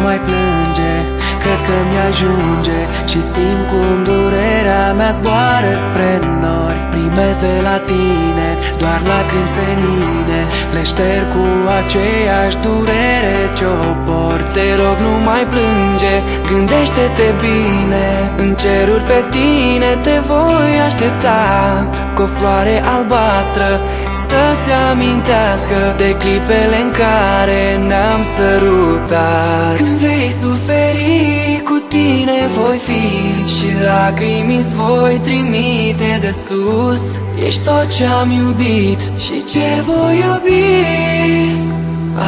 mai plânge, cred că mi-ajunge și simt cum durerea mea zboară spre nori. Primesc de la tine doar lacrimi senine, le șterg cu aceeași durere ce-o port. Te rog, nu mai plânge, gândește-te bine, în ceruri pe tine te voi aștepta, cu o floare albastră să-ți amintească de clipele în care ne-am sărutat. Când vei suferi, cu tine voi fi și lacrimi îți voi trimite de sus. Ești tot ce-am iubit și ce voi iubi,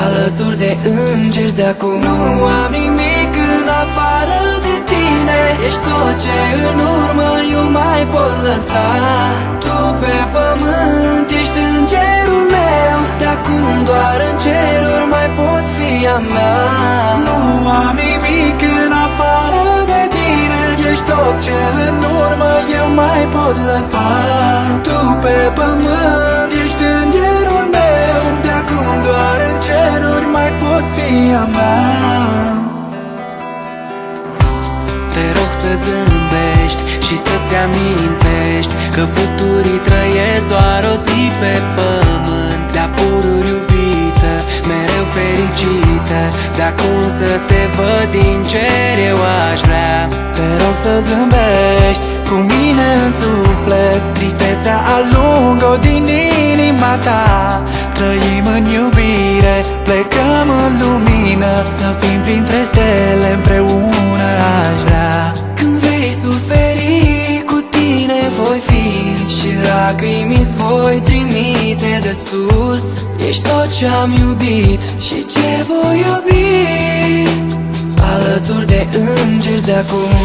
alături de îngeri de acum. Nu am nimic în afară de tine, ești tot ce în urmă eu mai pot lăsa. Tu pe pământ ești îngerul meu, de acum doar în ceruri mai poți fi a mea. Nu am nimic în afară de tine, ești tot ce în urmă eu mai pot lăsa. Tu pe pământ ești îngerul meu, de acum doar în ceruri mai poți fi a mea. Te rog să zâmbești și să-ți amintești că futurii trăiesc doar o zi pe pământ. De-a pururi iubită, mereu fericită, de acum să te văd din cer eu aș vrea. Te rog să zâmbești cu mine în suflet, tristețea alungă-o din inima ta. Trăim în iubire, plecăm în lumină, să fim printre stele împreună aș vrea. Când vei suferi, cu tine voi fi și lacrimi îți voi trimite de sus. Ești tot ce-am iubit și ce voi iubi, alături de îngeri de acum.